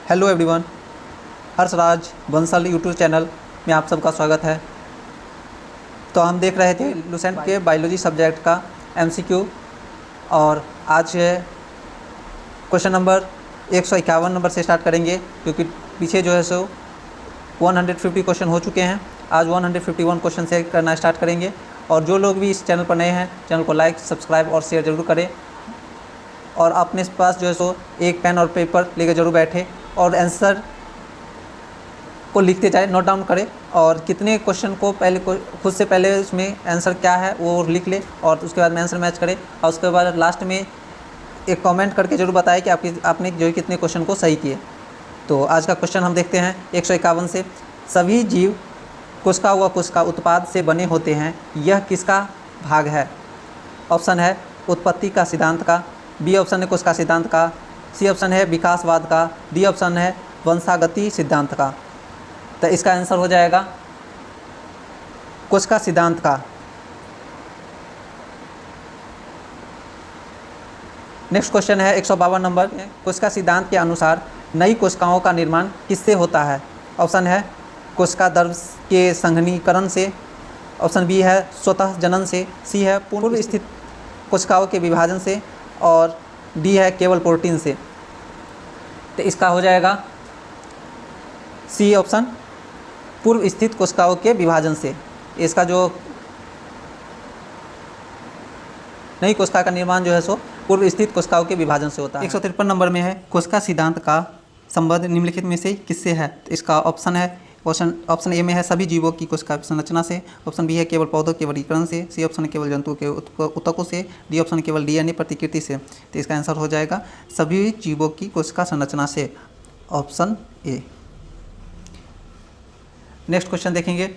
Hello everyone, Harshraj Bansal YouTube channel में आप सबका स्वागत है। तो हम देख रहे थे लुसेंट के बायोलॉजी सब्जेक्ट का एमसीक्यू और आज क्वेश्चन नंबर 151 नंबर से स्टार्ट करेंगे, क्योंकि पीछे जो है सो 150 क्वेश्चन हो चुके हैं। आज 151 क्वेश्चन से करना स्टार्ट करेंगे। और जो लोग भी इस चैनल पर नए हैं, चैनल को लाइक, सब्सक्राइब और शेयर ज़रूर करें। और अपने पास जो है सो एक पेन और पेपर लेकर ज़रूर बैठे और आंसर को लिखते जाए, नोट डाउन करें और कितने क्वेश्चन को खुद से पहले उसमें आंसर क्या है वो लिख ले और उसके बाद में आंसर मैच करें। और उसके बाद लास्ट में एक कमेंट करके ज़रूर बताएं कि आपने जो है कितने क्वेश्चन को सही किए। तो आज का क्वेश्चन हम देखते हैं 151 से। सभी जीव कोशिका व कोशिका उत्पाद से बने होते हैं, यह किसका भाग है? ऑप्शन है उत्पत्ति का सिद्धांत का, बी ऑप्शन है कोशिका सिद्धांत का, सी ऑप्शन है विकासवाद का, डी ऑप्शन है वंशागति सिद्धांत का। तो इसका आंसर हो जाएगा कोशिका सिद्धांत का। नेक्स्ट क्वेश्चन है 152 नंबर। कोशिका सिद्धांत के अनुसार नई कोशिकाओं का निर्माण किससे होता है? ऑप्शन है कोशिका द्रव्य के संघनीकरण से, ऑप्शन बी है स्वतः जनन से, सी है पूर्व स्थित कोशिकाओं के विभाजन से और डी है केवल प्रोटीन से। तो इसका हो जाएगा सी ऑप्शन, पूर्व स्थित कोशिकाओं के विभाजन से। इसका जो नई कोशिका का निर्माण जो है सो पूर्व स्थित कोशिकाओं के विभाजन से होता है। 153 नंबर में है कोशिका सिद्धांत का संबंध निम्नलिखित में से किससे है? तो इसका ऑप्शन है ऑप्शन ए में है सभी जीवों की कोशिका संरचना से, ऑप्शन बी है केवल पौधों के वर्गीकरण से, सी ऑप्शन है केवल जंतुओं के ऊतकों से, डी ऑप्शन केवल डीएनए प्रतिकृति से। तो इसका आंसर हो जाएगा सभी जीवों की कोशिका संरचना से, ऑप्शन ए। नेक्स्ट क्वेश्चन देखेंगे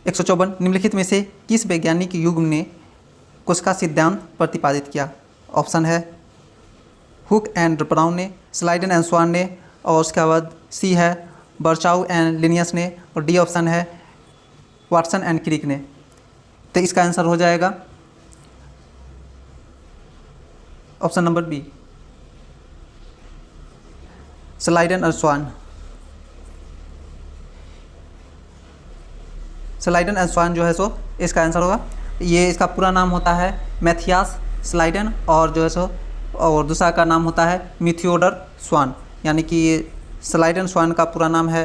154। निम्नलिखित में से किस वैज्ञानिक युग ने कोशिका सिद्धांत प्रतिपादित किया? ऑप्शन है हुक एंड ब्राउन ने, स्लाइडन एंड स्वान ने, और उसके बाद सी है बर्चाउ एंड लिनियस ने, और डी ऑप्शन है वाटसन एंड क्रिक ने। तो इसका आंसर हो जाएगा ऑप्शन नंबर बी, स्लाइडन और स्वान। स्लाइडन एंड स्वान जो है सो इसका आंसर होगा। ये इसका पूरा नाम होता है मैथियास स्लाइडन और जो है सो और दूसरा का नाम होता है मिथियोडर स्वान। यानी कि स्लाइडन स्वान का पूरा नाम है,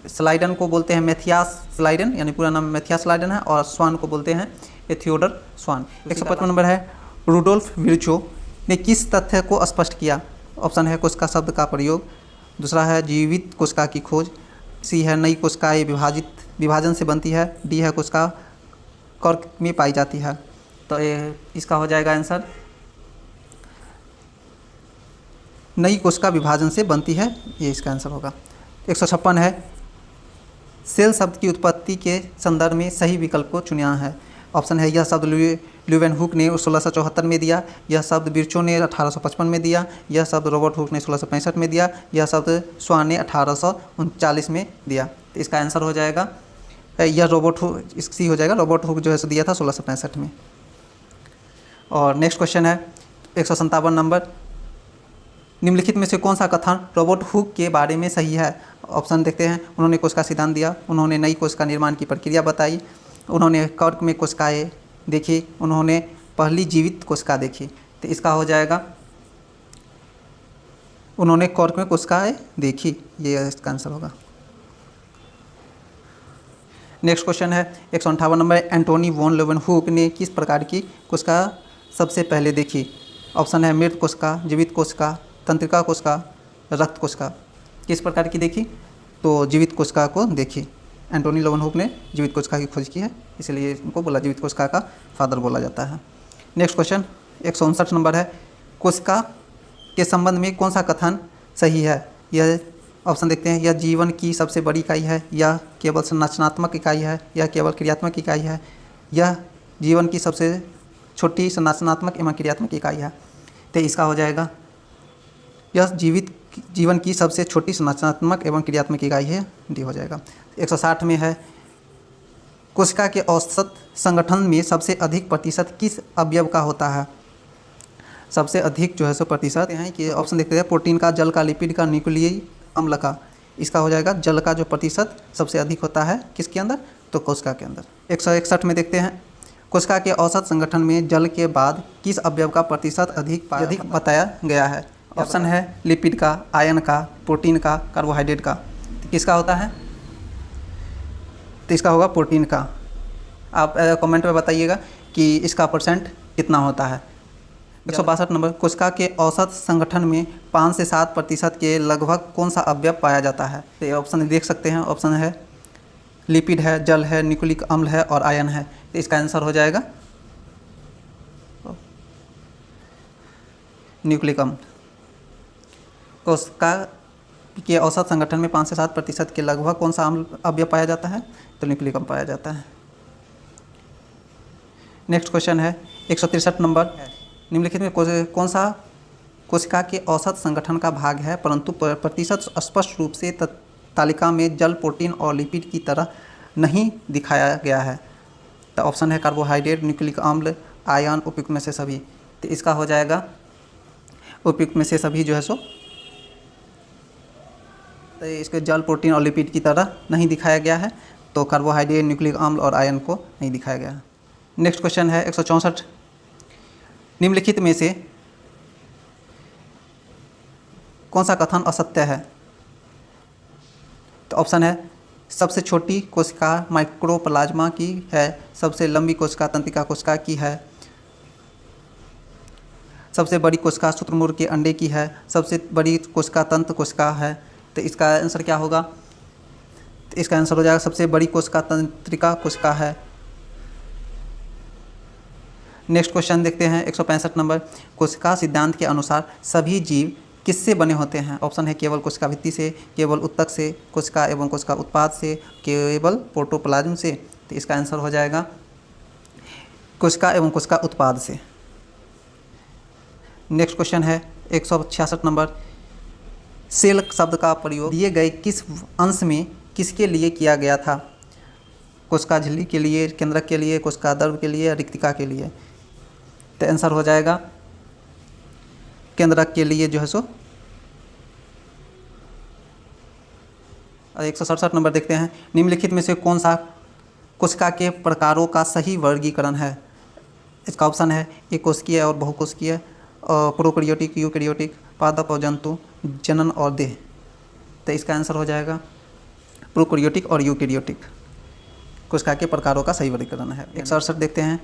स्लाइडन को बोलते हैं मैथियास स्लाइडन, यानी पूरा नाम मैथियास स्लाइडन है, और स्वान को बोलते हैं थियोडर स्वान। 155 नंबर है रुडोल्फ विर्चो ने किस तथ्य को स्पष्ट किया? ऑप्शन है कोशिका शब्द का प्रयोग, दूसरा है जीवित कोशिका की खोज, सी है नई कोशिकाएं विभाजन से बनती है, डी है कोशिका कर्क में पाई जाती है। तो इसका हो जाएगा आंसर नई कोशिका विभाजन से बनती है, ये इसका आंसर होगा। 156 है सेल शब्द की उत्पत्ति के संदर्भ में सही विकल्प को चुना है। ऑप्शन है यह शब्द ल्यूवेनहुक ने 1674 में दिया, यह शब्द विर्चो ने 1855 में दिया, यह शब्द रॉबर्ट हुक ने 1665 में दिया, यह शब्द स्वान ने 1839 में दिया। तो इसका आंसर हो जाएगा यह रॉबर्ट हुक, सी हो जाएगा। रॉबर्ट हुक जो है सो दिया था 1665 में। और नेक्स्ट क्वेश्चन है 157 नंबर। निम्नलिखित में से कौन सा कथन रॉबर्ट हुक के बारे में सही है? ऑप्शन देखते हैं। उन्होंने कोशिका सिद्धांत दिया, उन्होंने नई कोशिका निर्माण की प्रक्रिया बताई, उन्होंने कर्क में कोशिकाएं देखी, उन्होंने पहली जीवित कोशिका देखी। तो इसका हो जाएगा उन्होंने कर्क में कोशिकाएं देखी, ये इसका आंसर होगा। नेक्स्ट क्वेश्चन है 158 नंबर। एंटोनी वॉन ल्यूवेनहुक ने किस प्रकार की कोशिका सबसे पहले देखी? ऑप्शन है मृत कोशिका, जीवित कोशिका, तंत्रिका कोशिका, रक्त कोशिका। किस प्रकार की देखी? तो जीवित कोशिका को देखी। एंटोनी ल्यूवेनहुक ने जीवित कोशिका की खोज की है, इसलिए इनको बोला जीवित कोशिका का फादर बोला जाता है। नेक्स्ट क्वेश्चन 159 नंबर है। कोशिका के संबंध में कौन सा कथन सही है? यह ऑप्शन देखते हैं। यह जीवन की सबसे बड़ी इकाई है, यह केवल संरचनात्मक इकाई है, यह केवल क्रियात्मक इकाई है, यह जीवन की सबसे छोटी संरचनात्मक एवं क्रियात्मक इकाई है। तो इसका हो जाएगा यह जीवन की सबसे छोटी संरचनात्मक एवं क्रियात्मक इकाई है, डी हो जाएगा। 160 में है कोशिका के औसत संगठन में सबसे अधिक प्रतिशत किस अवयव का होता है? सबसे अधिक जो है सो प्रतिशत हैं कि ऑप्शन देखते हैं प्रोटीन का, जल का, लिपिड का, न्यूक्लियी अम्ल का। इसका हो जाएगा जल का जो प्रतिशत सबसे अधिक होता है किसके अंदर, तो कोशिका के अंदर। 161 में देखते हैं कोशिका के औसत संगठन में जल के बाद किस अवयव का प्रतिशत अधिक बताया गया है। ऑप्शन है लिपिड का, आयन का, प्रोटीन का, कार्बोहाइड्रेट का। किसका होता है, तो इसका होगा प्रोटीन का। आप कमेंट में बताइएगा कि इसका परसेंट कितना होता है। 162 नंबर कोशिका के औसत संगठन में 5 से 7% के लगभग कौन सा अवयव पाया जाता है। तो ये ऑप्शन देख सकते हैं, ऑप्शन है लिपिड है, जल है, न्यूक्लिक अम्ल है और आयन है। तो इसका आंसर हो जाएगा न्यूक्लिक अम्ल। कोशिका के औसत संगठन में 5 से 7% के लगभग कौन सा अम्ल अवयव पाया जाता है, तो न्यूक्लिक अम्ल पाया जाता है। नेक्स्ट क्वेश्चन है 163 नंबर, निम्नलिखित में कौन सा कोशिका के औसत संगठन का भाग है परंतु प्रतिशत स्पष्ट रूप से तालिका में जल, प्रोटीन और लिपिड की तरह नहीं दिखाया गया है। तो ऑप्शन है कार्बोहाइड्रेट, न्यूक्लिक अम्ल, आयन, उपयुक्त में से सभी। तो इसका हो जाएगा उपयुक्त में से सभी जो है सो। तो इसके जल, प्रोटीन और लिपिड की तरह नहीं दिखाया गया है, तो कार्बोहाइड्रेट, न्यूक्लिक अम्ल और आयन को नहीं दिखाया गया है। नेक्स्ट क्वेश्चन है 164, निम्नलिखित में से कौन सा कथन असत्य है। तो ऑप्शन है सबसे छोटी कोशिका माइक्रोप्लाज्मा की है, सबसे लंबी कोशिका तंत्रिका कोशिका की है, सबसे बड़ी कोशिका शुतुरमुर्ग के अंडे की है, सबसे बड़ी कोशिका तंत्र कोशिका है। तो इसका आंसर क्या होगा, तो इसका आंसर हो जाएगा सबसे बड़ी कोशिका तंत्रिका कोशिका है। नेक्स्ट क्वेश्चन देखते हैं 165 नंबर, कोशिका सिद्धांत के अनुसार सभी जीव किससे बने होते हैं। ऑप्शन है केवल कोशिका भित्ति से, केवल उत्तक से, कोशिका एवं कोशिका उत्पाद से, केवल प्रोटोप्लाज्म से। तो इसका आंसर हो जाएगा कोशिका एवं कोशिका उत्पाद से। नेक्स्ट क्वेश्चन है 166 नंबर, सेल शब्द का प्रयोग दिए गए किस अंश में किसके लिए किया गया था। कोशिका झिल्ली के लिए, केंद्रक के लिए, कोशिका द्रव के लिए, रिक्तिका के लिए। तो आंसर हो जाएगा केंद्रक के लिए जो है सो। 167 नंबर देखते हैं, निम्नलिखित में से कौन सा कोशिका के प्रकारों का सही वर्गीकरण है। इसका ऑप्शन है एकोशिकीय और बहुकोशिकीय, प्रोकैरियोटिक, यूकैरियोटिक, पादप और जंतु, जनन और देह। तो इसका आंसर हो जाएगा प्रोकैरियोटिक और यूकैरियोटिक कोशिका के प्रकारों का सही वर्गीकरण है। 168 देखते हैं,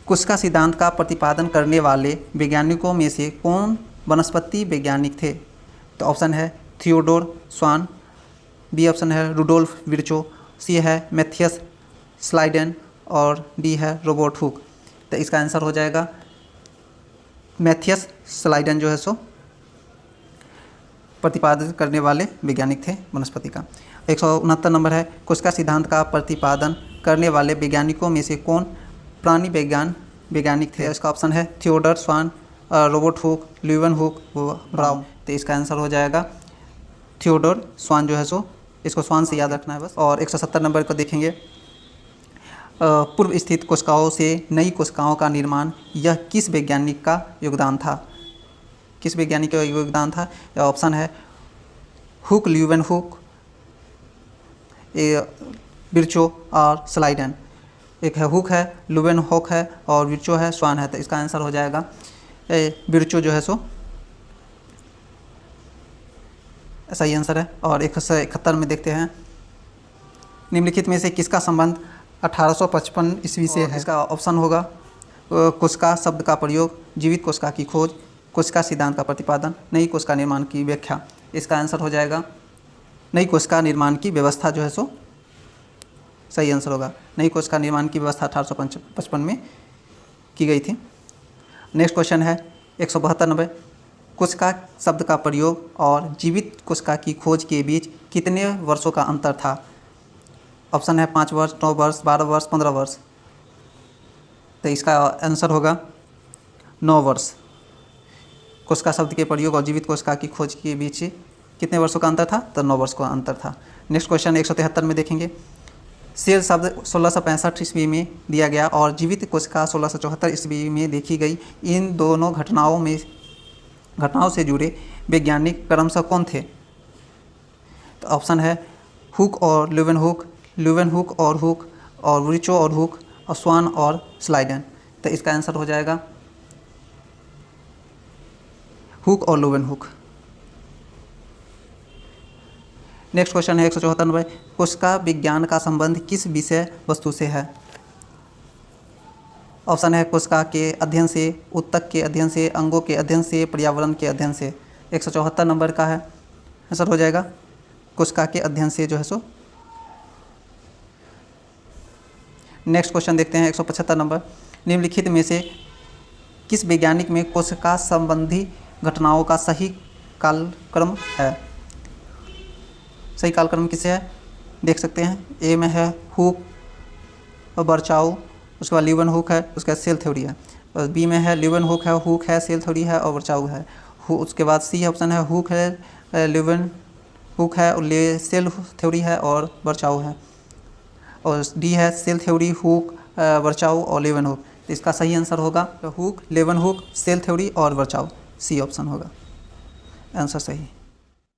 कोशिका सिद्धांत का प्रतिपादन करने वाले वैज्ञानिकों में से कौन वनस्पति वैज्ञानिक थे। तो ऑप्शन है थियोडोर स्वान, बी ऑप्शन है रुडोल्फ विर्चो, सी है मैथियस स्लाइडेन और डी है रोबर्ट हुक। तो इसका आंसर हो जाएगा मैथियस स्लाइडेन जो है सो प्रतिपादन करने वाले वैज्ञानिक थे वनस्पति का। 169 नंबर है, कोशिका सिद्धांत का प्रतिपादन करने वाले वैज्ञानिकों में से कौन प्राणी वैज्ञानिक थे। इसका ऑप्शन है Theodor Schwann, Robert Hooke, Leeuwenhoek, Brown. तो इसका आंसर हो जाएगा थियोडर स्वान जो है सो, इसको स्वान से याद रखना है बस। और 170 नंबर को देखेंगे, पूर्व स्थित कोशिकाओं से नई कोशिकाओं का निर्माण, यह किस वैज्ञानिक का योगदान था। किस वैज्ञानिक का योगदान था। ऑप्शन है हुक, ल्यूवन हुक, विर्चो और स्लाइडेन। एक है हुक है, ल्यूवन हुक है और विर्चो है, स्वान है। तो इसका आंसर हो जाएगा विर्चो जो है सो सही आंसर है। और 171 में देखते हैं, निम्नलिखित में से किसका संबंध 1855 ईस्वी से है। इसका ऑप्शन होगा कोशिका शब्द का प्रयोग, जीवित कोशिका की खोज, कोशिका सिद्धांत का प्रतिपादन, नई कोशिका निर्माण की व्याख्या। इसका आंसर हो जाएगा नई कोशिका निर्माण की व्यवस्था जो है सो सही आंसर होगा। नई कोशिका निर्माण की व्यवस्था 1855 में की गई थी। नेक्स्ट क्वेश्चन है 172 नंबर, कोशिका शब्द का प्रयोग और जीवित कोशिका की खोज के बीच कितने वर्षों का अंतर था। ऑप्शन है 5 वर्ष, 9 वर्ष, 12 वर्ष, 15 वर्ष। तो इसका आंसर होगा 9 वर्ष। कोशिका शब्द के प्रयोग और जीवित कोशिका की खोज के बीच कितने वर्षों का अंतर था, तो 9 वर्ष का अंतर था। नेक्स्ट क्वेश्चन 173 में देखेंगे, सेल शब्द 1665 ईस्वी में दिया गया और जीवित कोशिका 1674 ईस्वी में देखी गई। इन दोनों घटनाओं से जुड़े वैज्ञानिक क्रमशः कौन थे? तो ऑप्शन है हुक और ल्यूवेनहुक और हुक, और वुरिचो और हुक, और स्वान और स्लाइडन। तो इसका आंसर हो जाएगा हुक और ल्यूवेनहुक। नेक्स्ट क्वेश्चन है 174 नंबर, कोशिका विज्ञान का संबंध किस विषय वस्तु से है? ऑप्शन है कोशिका के अध्ययन से, ऊतक के अध्ययन से, अंगों के अध्ययन से, पर्यावरण के अध्ययन से। 174 नंबर का है आंसर हो जाएगा कोशिका के अध्ययन से जो है सो। नेक्स्ट क्वेश्चन देखते हैं 175 नंबर, निम्नलिखित में से किस वैज्ञानिक में कोशिका संबंधी घटनाओं का सही कालक्रम है? सही कालक्रम किसे है देख सकते हैं। ए में है हुक और बर्चाउ, उसके बाद ल्यूवेनहुक है, उसके बाद सेल थ्योरी है। और बी में है ल्यूवेनहुक है, हुक है, सेल थ्योरी है और बर्चाउ है। उसके बाद सी ऑप्शन है हुक है, ल्यूवेनहुक है और सेल थ्योरी है और बर्चाउ है। और डी है सेल थ्योरी, हुक, बर्चाउ और ल्यूवेनहुक। तो इसका सही आंसर होगा हुक, ल्यूवेनहुक, सेल थ्योरी और बर्चाउ। सी ऑप्शन होगा आंसर सही।